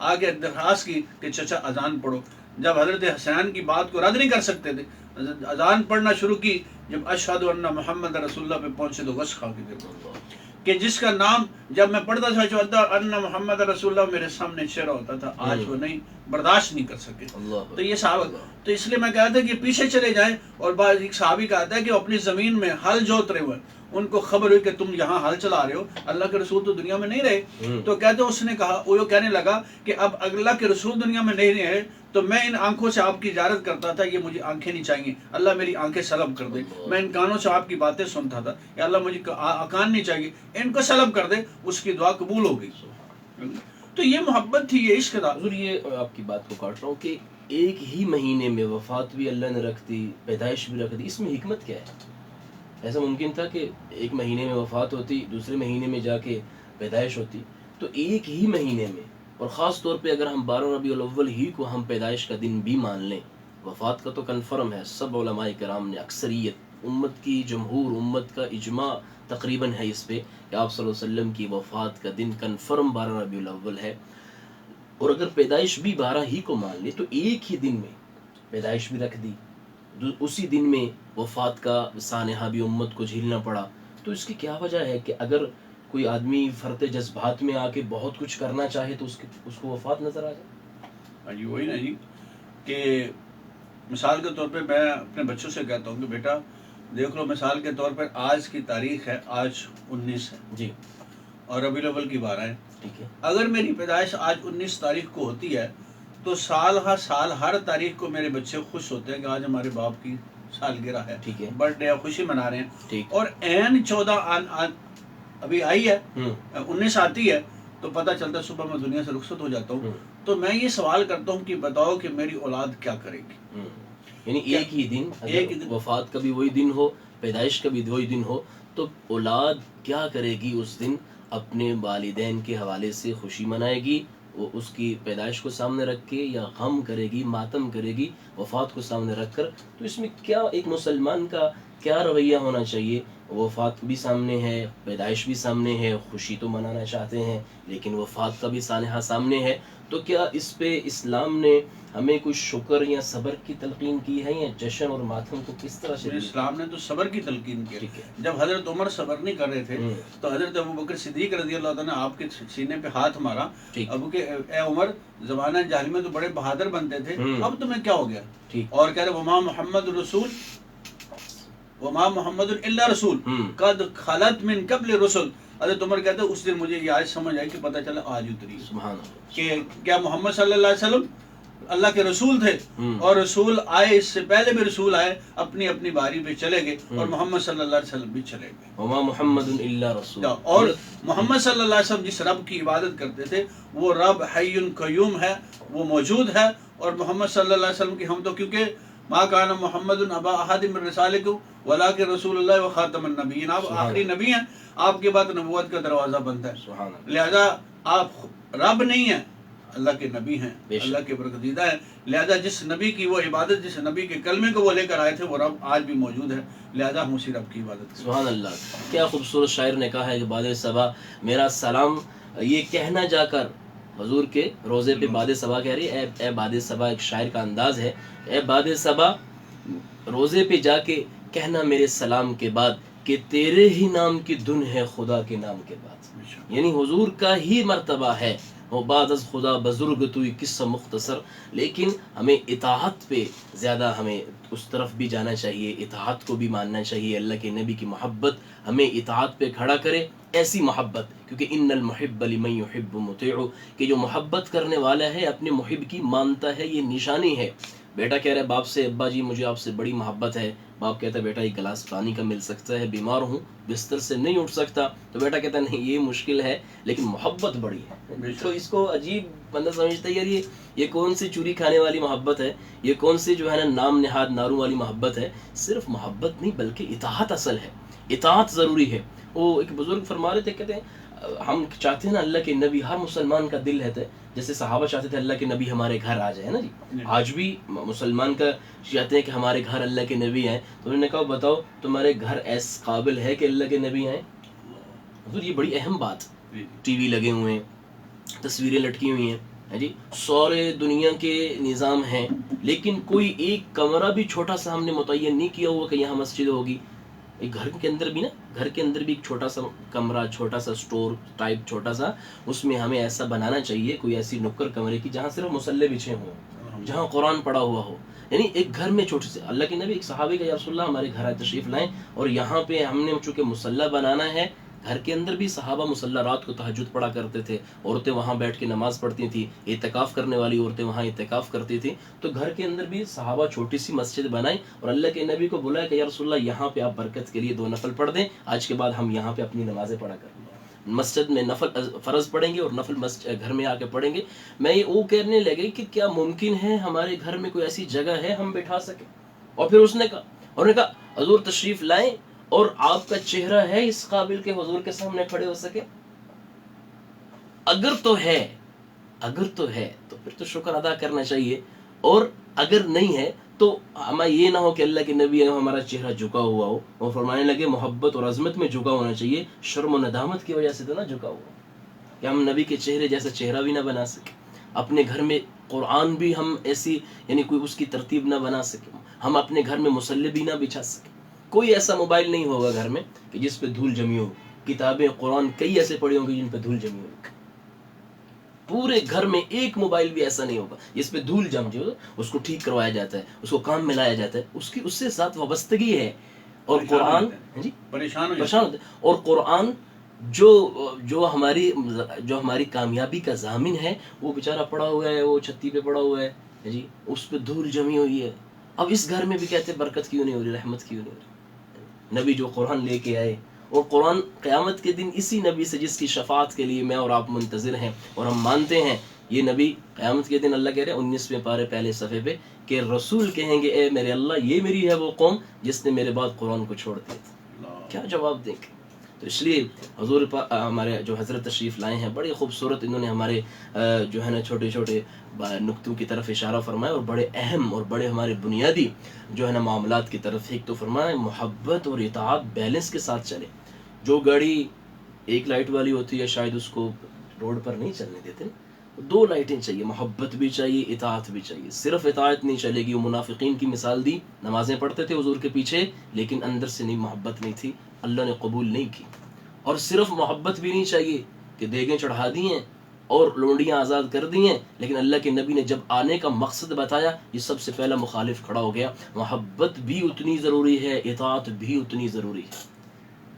آگے درخواست کی کہ چچا اذان پڑھو. جب حضرت حسین کی بات کو رد نہیں کر سکتے تھے، اذان پڑھنا شروع کی. جب اشہد ان محمد رسول اللہ پہ پہنچے تو غش کھا کے گر کہ جس کا نام جب میں پڑھتا تھا اشہد ان محمد رسول اللہ میرے سامنے چہرہ ہوتا تھا، آج وہ نہیں برداشت نہیں کر سکے. تو یہ صحابہ، تو اس لیے میں کہتا کہ پیچھے چلے جائیں. اور بعض ایک صحابی کہتا ہے کہ وہ اپنی زمین میں ہل جوت رہے ہوئے، ان کو خبر ہوئی کہ تم یہاں ہل چلا رہے ہو، اللہ کے رسول تو دنیا میں نہیں رہے. تو کہتے اس نے کہا، وہ کہنے لگا کہ اب اللہ کے رسول دنیا میں نہیں رہے تو میں ان آنکھوں سے آپ کی اجازت کرتا تھا، یہ مجھے آنکھیں نہیں چاہیے، اللہ میری آنکھیں سلب کر دے. میں ان کانوں سے آپ کی باتیں سنتا تھا، یا اللہ مجھے کان نہیں چاہیے، ان کو سلب کر دے. اس کی دعا قبول ہو گئی. تو یہ محبت تھی، یہ عشق تھا. حضور یہ آپ کی بات کو کاٹ رہا ہوں کہ ایک ہی مہینے میں وفات بھی اللہ نے رکھ دی، پیدائش بھی رکھ دی، اس میں حکمت کیا ہے؟ ایسا ممکن تھا کہ ایک مہینے میں وفات ہوتی، دوسرے مہینے میں جا کے پیدائش ہوتی؟ تو ایک ہی مہینے میں، اور خاص طور پہ اگر ہم 12 ربیع الاول ہی کو ہم پیدائش کا دن بھی مان لیں، وفات کا تو کنفرم ہے، سب علماء کرام نے، اکثریت امت کی، جمہور امت کا اجماع تقریباً ہے اس پہ کہ آپ صلی اللہ علیہ وسلم کی وفات کا دن کنفرم 12 ربیع الاول ہے. اور اگر پیدائش بھی 12 ہی کو مان لے تو ایک ہی دن میں پیدائش بھی رکھ دی، اسی دن میں وفات کا سانحہ بھی امت کو جھیلنا پڑا. تو اس کی کیا وجہ ہے کہ اگر کوئی آدمی فرط جذبات میں آ کے بہت کچھ کرنا چاہے تو اس کو وفات نظر آ جائے؟ جی وہی نا جی، کہ مثال کے طور پہ میں اپنے بچوں سے کہتا ہوں کہ بیٹا دیکھ لو، مثال کے طور پر آج کی تاریخ ہے، آج 19 ہے جی، اور ربیع الاول کی 12 ہے. ٹھیک ہے. اگر میری پیدائش آج 19 تاریخ کو ہوتی ہے تو سال ہر سال ہر تاریخ کو میرے بچے خوش ہوتے ہیں کہ آج ہمارے باپ کی سالگرہ ہے، ٹھیک ہے، برتھ ڈے، خوشی منا رہے ہیں. ٹھیک. اور عین 14 ابھی آئی ہے، 19 آتی ہے تو پتہ چلتا ہے صبح میں دنیا سے رخصت ہو جاتا ہوں. تو میں یہ سوال کرتا ہوں کہ بتاؤ کہ میری اولاد کیا کرے گی؟ یعنی ایک ہی دن، ایک ہی دن، وفات کا بھی وہی دن ہو، پیدائش کا بھی وہی دن ہو، تو اولاد کیا کرے گی اس دن؟ اپنے والدین کے حوالے سے خوشی منائے گی، وہ اس کی پیدائش کو سامنے رکھ کے، یا غم کرے گی، ماتم کرے گی وفات کو سامنے رکھ کر؟ تو اس میں کیا ایک مسلمان کا کیا رویہ ہونا چاہیے؟ وفات بھی سامنے ہے، پیدائش بھی سامنے ہے، خوشی تو منانا چاہتے ہیں لیکن وفات کا بھی سانحہ سامنے ہے. تو کیا اس پہ اسلام نے ہمیں کچھ شکر یا صبر کی تلقین کی ہے، یا جشن اور ماتم کو کس طرح سے؟ اسلام نے تو صبر کی تلقین کی. ٹھیک ہے. جب حضرت عمر صبر نہیں کر رہے تھے تو حضرت ابوبکر صدیق رضی اللہ تعالیٰ نے آپ کے سینے پہ ہاتھ مارا. ابو کہ اے عمر، زمانہ جاہلی میں تو بڑے بہادر بنتے تھے، اب تمہیں کیا ہو گیا؟ اور کہہ رہے وما محمد رسول وما محمد الا رسول قد خلت من قبل رسل. حضرت عمر کہتے ہیں اس دن مجھے یہ آج سمجھ آئی کہ پتہ چلا آج اتری کہ کیا محمد صلی اللہ علیہ وسلم اللہ کے رسول تھے، اور رسول آئے، اس سے پہلے بھی رسول آئے، اپنی اپنی باری پہ چلے گئے، اور محمد صلی اللہ علیہ وسلم بھی چلے گئے. وما محمد الا رسول. اور محمد صلی اللہ علیہ وسلم جس رب کی عبادت کرتے تھے وہ رب حی قیوم ہے، وہ موجود ہے. اور محمد صلی اللہ علیہ وسلم کی ہم تو کیونکہ ما کان محمد ابا احد من رسالکم ولکن رسول اللہ و خاتم النبیین، آپ آخری نبی ہیں، آپ کے بعد نبوت کا دروازہ بند ہے. لہذا آپ رب نہیں ہیں، اللہ کے نبی ہیں، اللہ کے برگزیدہ ہیں. لہذا جس نبی کی وہ عبادت، جس نبی کے کلمے کو وہ لے کر آئے تھے، وہ رب آج بھی موجود ہے. لہذا ہم اسی رب کی عبادت کریں. سبحان اللہ. کیا خوبصورت شاعر نے کہا ہے کہ باد صبا میرا سلام یہ کہنا جا کر حضور کے روزے پہ باد صبا کہہ رہی ہے، اے باد صبا، ایک شاعر کا انداز ہے، اے باد صبا روزے پہ جا کے کہنا میرے سلام کے بعد کہ تیرے ہی نام کی دھن ہے خدا کے نام کے بعد. یعنی حضور کا ہی مرتبہ ہے، وہ بعد از خدا بزرگ توئی قصہ مختصر. لیکن ہمیں اطاعت پہ زیادہ، ہمیں اس طرف بھی جانا چاہیے، اطاعت کو بھی ماننا چاہیے. اللہ کے نبی کی محبت ہمیں اطاعت پہ کھڑا کرے، ایسی محبت، کیونکہ ان المحب لمن یحب مطیع، کہ جو محبت کرنے والا ہے اپنے محب کی مانتا ہے، یہ نشانی ہے. بیٹا کہہ رہا ہے باپ سے، ابا جی مجھے آپ سے بڑی محبت ہے. باپ کہتا ہے بیٹا ایک گلاس پانی کا مل سکتا ہے، بیمار ہوں، بستر سے نہیں اٹھ سکتا. تو بیٹا کہتا ہے نہیں یہ مشکل ہے، لیکن محبت بڑی ہے. تو اس کو عجیب بندہ سمجھتا ہے یار یہ کون سی چوری کھانے والی محبت ہے، یہ کون سی جو ہے نا نام نہاد نارو والی محبت ہے. صرف محبت نہیں بلکہ اطاعت اصل ہے، اطاعت ضروری ہے. وہ ایک بزرگ فرما رہے تھے، کہتے ہیں ہم چاہتے ہیں نا اللہ کے نبی، ہر مسلمان کا دل رہتا ہے جیسے صحابہ چاہتے تھے اللہ کے نبی ہمارے گھر آ جائے نا جی. آج بھی مسلمان کا چاہتے ہیں کہ ہمارے گھر اللہ کے نبی آئیں. تو انہوں نے کہا بتاؤ تمہارے گھر ایس قابل ہے کہ اللہ کے نبی آئیں؟ حضور یہ بڑی اہم بات. ٹی وی لگے ہوئے ہیں، تصویریں لٹکی ہوئی ہیں، ہے جی سورے دنیا کے نظام ہیں، لیکن کوئی ایک کمرہ بھی چھوٹا سا ہم نے متعین نہیں کیا ہوا کہ یہاں مسجد ہوگی. ایک گھر کے اندر بھی نا، گھر کے اندر بھی ایک چھوٹا سا کمرہ، چھوٹا سا سٹور ٹائپ چھوٹا سا، اس میں ہمیں ایسا بنانا چاہیے، کوئی ایسی نکر کمرے کی جہاں صرف مصلے بچھے ہوں، جہاں قرآن پڑھا ہوا ہو. یعنی ایک گھر میں چھوٹے سے، اللہ کے نبی ایک صحابی کا یا رسول اللہ ہمارے گھر آئے تشریف لائیں، اور یہاں پہ ہم نے چونکہ مصلی بنانا ہے، گھر کے اندر بھی صحابہ مصلی رات کو تہجد پڑھا کرتے تھے، عورتیں وہاں بیٹھ کے نماز پڑھتی تھیں، اعتکاف کرنے والی عورتیں وہاں اعتکاف کرتی تھیں، تو گھر کے اندر بھی صحابہ چھوٹی سی مسجد بنائیں اور اللہ کے نبی کو بلایا کہ یا رسول اللہ یہاں پہ آپ برکت کے لیے 2 نفل پڑھ دیں، آج کے بعد ہم یہاں پہ اپنی نمازیں پڑھا کریں، مسجد میں نفل فرض پڑھیں گے اور نفل گھر میں آ کے پڑھیں گے. میں یہ وہ کہنے لگے کہ کیا ممکن ہے ہمارے گھر میں کوئی ایسی جگہ ہے ہم بٹھا سکیں؟ اور پھر انہوں نے کہا حضور تشریف لائیں اور آپ کا چہرہ ہے اس قابل کہ حضور کے سامنے کھڑے ہو سکے؟ اگر تو ہے تو پھر تو شکر ادا کرنا چاہیے، اور اگر نہیں ہے تو ہمیں یہ نہ ہو کہ اللہ کے نبی ہمارا چہرہ جھکا ہوا ہو. وہ فرمانے لگے محبت اور عظمت میں جھکا ہونا چاہیے، شرم و ندامت کی وجہ سے تو نہ جھکا ہوا، کہ ہم نبی کے چہرے جیسا چہرہ بھی نہ بنا سکے. اپنے گھر میں قرآن بھی ہم ایسی یعنی کوئی اس کی ترتیب نہ بنا سکے، ہم اپنے گھر میں مصلی بھی نہ بچھا سکے. کوئی ایسا موبائل نہیں ہوگا گھر میں کہ جس پہ دھول جمی ہو. کتابیں قرآن کئی ایسے پڑھی ہوں گی جن پہ دھول جمی ہو. پورے گھر میں ایک موبائل بھی ایسا نہیں ہوگا جس پہ دھول جم جو اس کو ٹھیک کروایا جاتا ہے، اس کو کام میں لایا جاتا ہے، اس سے ساتھ وابستگی ہے. اور قرآن جی پریشان ہوتا ہے. اور قرآن جو ہماری کامیابی کا ضامن ہے، وہ بیچارہ پڑا ہوا ہے، وہ چھتی پہ پڑا ہوا ہے جی، اس پہ دھول جمی ہوئی ہے. اب اس گھر میں بھی کہتے ہیں برکت کیوں نہیں ہو رہی، رحمت کیوں نہیں ہو رہی؟ نبی جو قرآن لے کے آئے، اور قرآن قیامت کے دن اسی نبی سے جس کی شفاعت کے لیے میں اور آپ منتظر ہیں اور ہم مانتے ہیں، یہ نبی قیامت کے دن اللہ کہہ رہے ہیں 19ویں پارے پہلے صفحے پہ کہ رسول کہیں گے اے میرے اللہ یہ میری ہے وہ قوم جس نے میرے بعد قرآن کو چھوڑ دیا تھا. کیا جواب دیں گے؟ تو اس لیے حضور ہمارے جو حضرت تشریف لائے ہیں، بڑی خوبصورت انہوں نے ہمارے جو ہے نا چھوٹے چھوٹے نقطوں کی طرف اشارہ فرمایا، اور بڑے اہم اور بڑے ہمارے بنیادی جو ہے نا معاملات کی طرف. ایک تو فرمایا محبت اور اطاعت بیلنس کے ساتھ چلے. جو گاڑی ایک لائٹ والی ہوتی ہے شاید اس کو روڈ پر نہیں چلنے دیتے، 2 لائٹیں چاہیے، محبت بھی چاہیے، اطاعت بھی چاہیے. صرف اطاعت نہیں چلے گی. وہ منافقین کی مثال دی، نمازیں پڑھتے تھے حضور کے پیچھے لیکن اندر سے نہیں، محبت نہیں تھی، اللہ نے قبول نہیں کی. اور صرف محبت بھی نہیں چاہیے کہ دیگیں چڑھا دی ہیں اور لونڈیاں آزاد کر دی ہیں، لیکن اللہ کے نبی نے جب آنے کا مقصد بتایا یہ سب سے پہلا مخالف کھڑا ہو گیا. محبت بھی اتنی ضروری ہے، اطاعت بھی اتنی ضروری ہے.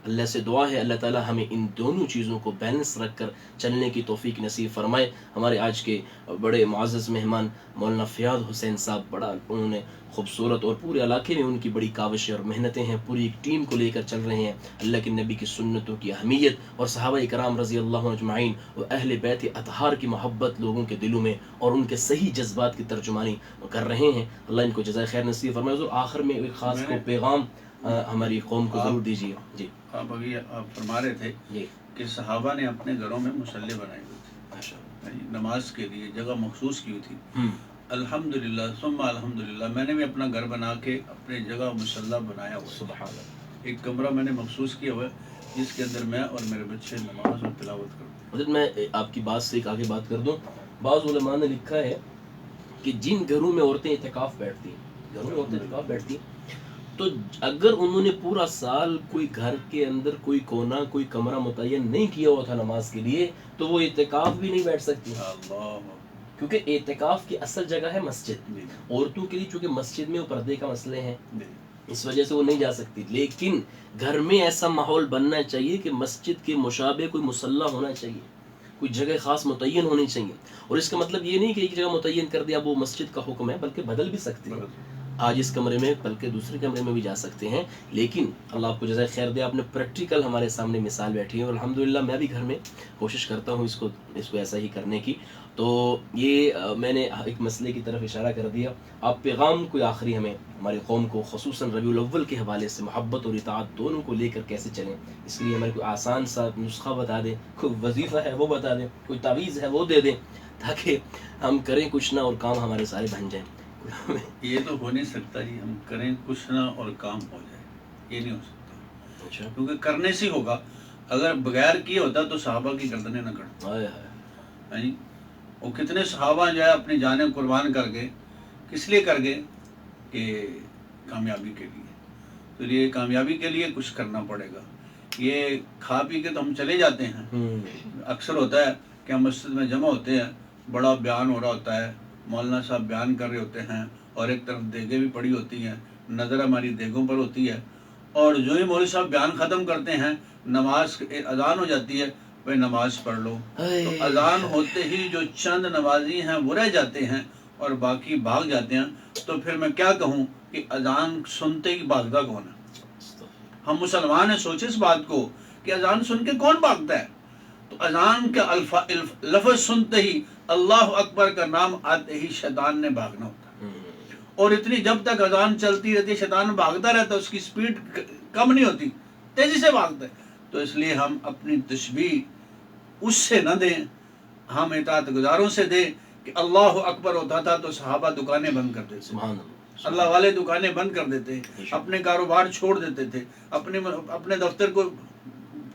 اللہ سے دعا ہے اللہ تعالی ہمیں ان دونوں چیزوں کو بیلنس رکھ کر چلنے کی توفیق نصیب فرمائے. ہمارے آج کے بڑے معزز مہمان مولانا فیاض حسین صاحب، بڑا انہوں نے خوبصورت، اور پورے علاقے میں ان کی بڑی کاوشیں اور محنتیں ہیں، پوری ایک ٹیم کو لے کر چل رہے ہیں. اللہ کے نبی کی سنتوں کی اہمیت اور صحابہ کرام رضی اللہ اجمعین اور اہل بیت اطہار کی محبت لوگوں کے دلوں میں اور ان کے صحیح جذبات کی ترجمانی کر رہے ہیں. اللہ ان کو جزائے خیر نصیب فرمائے. حضور آخر میں ایک خاص کو پیغام ہماری قوم کو ضرور دیجیے. جی آپ ابھی آپ فرما رہے تھے کہ صحابہ نے اپنے گھروں میں مصلی بنائے ہوئے تھے، نماز کے لیے جگہ مخصوص کی ہوئی تھی. الحمدللہ ثم الحمدللہ میں نے بھی اپنا گھر بنا کے اپنے جگہ مصلی بنایا ہوا ہے. سبحان اللہ. ایک کمرہ میں نے مخصوص کیا ہوا ہے جس کے اندر میں اور میرے بچے نماز اور تلاوت کرتے ہیں. حضرت میں آپ کی بات سے ایک آگے بات کر دوں. بعض علماء نے لکھا ہے کہ جن گھروں میں عورتیں اعتکاف بیٹھتی ہیں تو اگر انہوں نے پورا سال کوئی گھر کے اندر کوئی کونا کوئی کمرہ متعین نہیں کیا ہوا تھا نماز کے لیے تو وہ اعتکاف بھی نہیں بیٹھ سکتی، کیونکہ اعتکاف کی اصل جگہ ہے مسجد. عورتوں کے لیے چونکہ مسجد میں وہ پردے کا مسئلے ہیں اس وجہ سے وہ نہیں جا سکتی، لیکن گھر میں ایسا ماحول بننا چاہیے کہ مسجد کے مشابہ کوئی مصلی ہونا چاہیے، کوئی جگہ خاص متعین ہونی چاہیے. اور اس کا مطلب یہ نہیں کہ ایک جگہ متعین کر دیا وہ مسجد کا حکم ہے، بلکہ بدل بھی سکتے ہیں. آج اس کمرے میں بلکہ دوسرے کمرے میں بھی جا سکتے ہیں. لیکن اللہ آپ کو جزائے خیر دے، آپ نے پریکٹیکل ہمارے سامنے مثال بیٹھی ہے، اور الحمدللہ میں بھی گھر میں کوشش کرتا ہوں اس کو ایسا ہی کرنے کی. تو یہ میں نے ایک مسئلے کی طرف اشارہ کر دیا. آپ پیغام کوئی آخری ہمیں ہماری قوم کو خصوصاً ربیع الاول کے حوالے سے محبت اور اطاعت دونوں کو لے کر کیسے چلیں، اس لیے ہمیں کوئی آسان سا نسخہ بتا دیں، کوئی وظیفہ ہے وہ بتا دیں، کوئی تعویذ ہے وہ دے دیں، تاکہ ہم کریں کچھ نہ اور کام ہمارے سارے بن جائیں. یہ تو ہو نہیں سکتا جی، ہم کریں کچھ نہ اور کام ہو جائے، یہ نہیں ہو سکتا. کیونکہ کرنے سے ہوگا، اگر بغیر کیے ہوتا تو صحابہ کی گردنیں نہ کٹتی. وہ کتنے صحابہ جو ہے اپنی جانیں قربان کر گئے، کس لیے کر گئے؟ کہ کامیابی کے لیے. تو یہ کامیابی کے لیے کچھ کرنا پڑے گا. یہ کھا پی کے تو ہم چلے جاتے ہیں. اکثر ہوتا ہے کہ ہم مسجد میں جمع ہوتے ہیں، بڑا بیان ہو رہا ہوتا ہے، مولانا صاحب بیان کر رہے ہوتے ہیں اور ایک طرف دیگیں بھی پڑی ہوتی ہیں، نظر ہماری دیگوں پر ہوتی ہے، اور جو ہی مولوی صاحب بیان ختم کرتے ہیں نماز اذان ہو جاتی ہے، بھائی نماز پڑھ لو. تو اذان ہوتے ہی جو چند نمازی ہیں وہ رہ جاتے ہیں اور باقی بھاگ جاتے ہیں. تو پھر میں کیا کہوں کہ اذان سنتے ہی بھاگتا کون ہے؟ ہم مسلمان ہیں، سوچے اس بات کو کہ اذان سن کے کون بھاگتا ہے؟ تو اذان کا لفظ سنتے ہی، اللہ اکبر کا نام آتے ہی شیطان نے بھاگنا ہوتا ہے. اور اتنی جب تک اذان چلتی رہتی ہے شیطان بھاگتا رہتا ہے، اس کی سپیڈ کم نہیں ہوتی، تیزی سے بھاگتا ہے. تو اس لیے ہم اپنی تشبیہ اس سے نہ دیں، ہم اطاعت گزاروں سے دیں کہ اللہ اکبر ہوتا تھا تو صحابہ دکانیں بند کر دیتے، اللہ والے دکانیں بند کر دیتے، اپنے کاروبار چھوڑ دیتے تھے، اپنے دفتر کو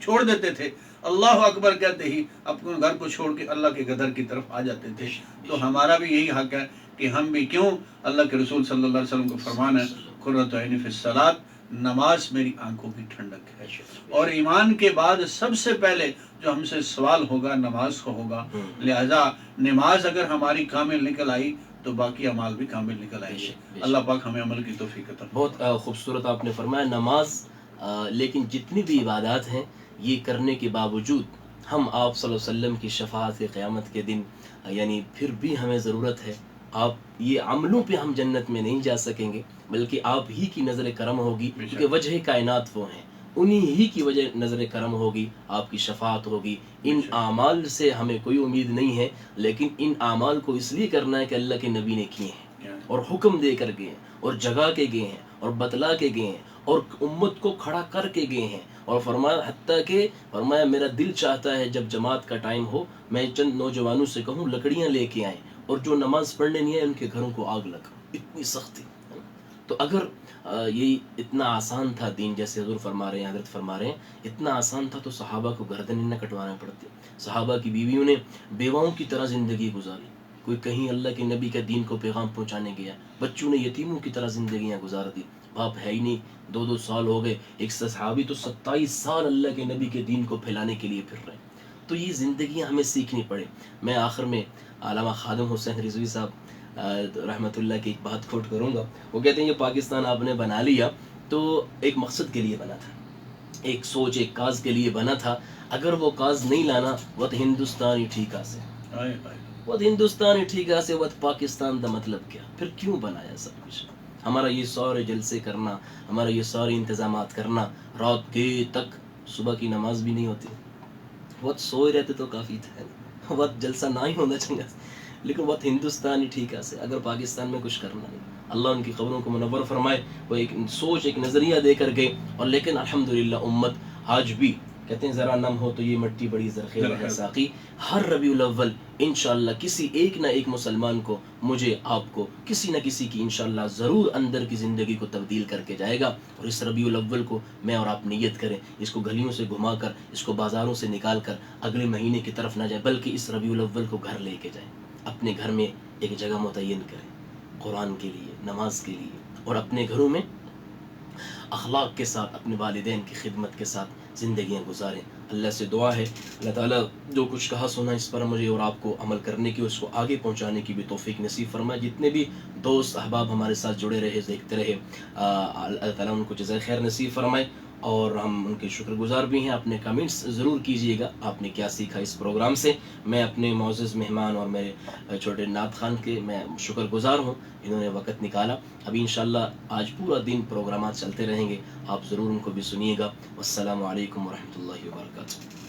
چھوڑ دیتے تھے، اللہ اکبر کہتے ہی اپنے گھر کو چھوڑ کے اللہ کے قدر کی طرف آ جاتے تھے. تو ہمارا بھی یہی حق ہے کہ ہم بھی کیوں، اللہ کے رسول صلی اللہ علیہ وسلم کو فرمان ہے قرۃ عین فی الصلاۃ، نماز میری آنکھوں کی ٹھنڈک ہے. اور ایمان کے بعد سب سے پہلے جو ہم سے سوال ہوگا نماز کو ہوگا. لہذا نماز اگر ہماری کامل نکل آئی تو باقی اعمال بھی کامل نکل آئیں گے. اللہ پاک ہمیں عمل کی توفیق عطا فرمائے. بہت خوبصورت آپ نے فرمایا نماز. لیکن جتنی بھی عبادات ہیں یہ کرنے کے باوجود ہم آپ صلی اللہ علیہ وسلم کی شفاعت کے قیامت کے دن یعنی پھر بھی ہمیں ضرورت ہے. آپ یہ عملوں پہ ہم جنت میں نہیں جا سکیں گے، بلکہ آپ ہی کی نظر کرم ہوگی، کیونکہ وجہ کائنات وہ ہیں، انہی ہی کی وجہ نظر کرم ہوگی، آپ کی شفاعت ہوگی. ان اعمال سے ہمیں کوئی امید نہیں ہے، لیکن ان اعمال کو اس لیے کرنا ہے کہ اللہ کے نبی نے کیے ہیں اور حکم دے کر گئے ہیں اور جگا کے گئے ہیں اور بتلا کے گئے ہیں اور امت کو کھڑا کر کے گئے ہیں. اور فرمایا حتیٰ کہ فرمایا میرا دل چاہتا ہے جب جماعت کا ٹائم ہو میں چند نوجوانوں سے کہوں لکڑیاں لے کے آئیں اور جو نماز پڑھنے نہیں آئے ان کے گھروں کو آگ لگا. اتنی سختی. تو اگر یہ اتنا آسان تھا دین، جیسے حضور فرما رہے ہیں، حضرت فرما رہے ہیں اتنا آسان تھا تو صحابہ کو گردنیں نہ کٹوانا پڑتی. صحابہ کی بیویوں نے بیواؤں کی طرح زندگی گزاری، کوئی کہیں اللہ کے نبی کا دین کو پیغام پہنچانے گیا، بچوں نے یتیموں کی طرح زندگیاں گزار دی، باپ ہے ہی نہیں، 2 سال ہو گئے. ایک صحابی تو 27 سال اللہ کے نبی کے دین کو پھیلانے کے لیے پھر رہے ہیں. تو یہ زندگیاں ہمیں سیکھنی پڑے. میں آخر میں علامہ خادم حسین رضوی صاحب رحمۃ اللہ کی ایک بات کوٹ کروں گا. وہ کہتے ہیں یہ پاکستان آپ نے بنا لیا تو ایک مقصد کے لیے بنا تھا، ایک سوچ ایک کاز کے لیے بنا تھا. اگر وہ کاز نہیں لانا وہ ہندوستانی ٹھیکا سے، وہ ہندوستانی ٹھیکا سے، وہ پاکستان دا مطلب کیا؟ پھر کیوں بنایا سب کچھ؟ ہمارا یہ سارے جلسے کرنا، ہمارا یہ سارے انتظامات کرنا، رات کے تک صبح کی نماز بھی نہیں ہوتی، وقت سوئے رہتے تو کافی تھا، وقت جلسہ نہ ہی ہونا چاہیے، لیکن وقت ہندوستانی ٹھیکا سے. اگر پاکستان میں کچھ کرنا نہیں، اللہ ان کی قبروں کو منور فرمائے. وہ ایک سوچ ایک نظریہ دے کر گئے. اور لیکن الحمدللہ امت آج بھی کہتے ہیں ذرا نم ہو تو یہ مٹی بڑی زرخیز ہے ساقی. ہر ربیع الاول انشاءاللہ کسی ایک نہ ایک مسلمان کو، مجھے آپ کو، کسی نہ کسی کی انشاءاللہ ضرور اندر کی زندگی کو تبدیل کر کے جائے گا. اور اس ربیع الاول کو میں اور آپ نیت کریں، اس کو گلیوں سے گھما کر، اس کو بازاروں سے نکال کر اگلے مہینے کی طرف نہ جائیں، بلکہ اس ربیع الاول کو گھر لے کے جائیں. اپنے گھر میں ایک جگہ متعین کریں قرآن کے لیے، نماز کے لیے، اور اپنے گھروں میں اخلاق کے ساتھ اپنے والدین کی خدمت کے ساتھ زندگیاں گزاریں. اللہ سے دعا ہے اللہ تعالیٰ جو کچھ کہا سنا اس پر مجھے اور آپ کو عمل کرنے کی، اس کو آگے پہنچانے کی بھی توفیق نصیب فرمائے. جتنے بھی دوست احباب ہمارے ساتھ جڑے رہے، دیکھتے رہے، اللہ تعالیٰ ان کو جزائے خیر نصیب فرمائے. اور ہم ان کے شکر گزار بھی ہیں. اپنے کمنٹس ضرور کیجئے گا آپ نے کیا سیکھا اس پروگرام سے. میں اپنے معزز مہمان اور میرے چھوٹے نعت خان کے میں شکر گزار ہوں، انہوں نے وقت نکالا. ابھی انشاءاللہ آج پورا دن پروگرامات چلتے رہیں گے، آپ ضرور ان کو بھی سنیے گا. والسلام علیکم ورحمۃ اللہ وبرکاتہ.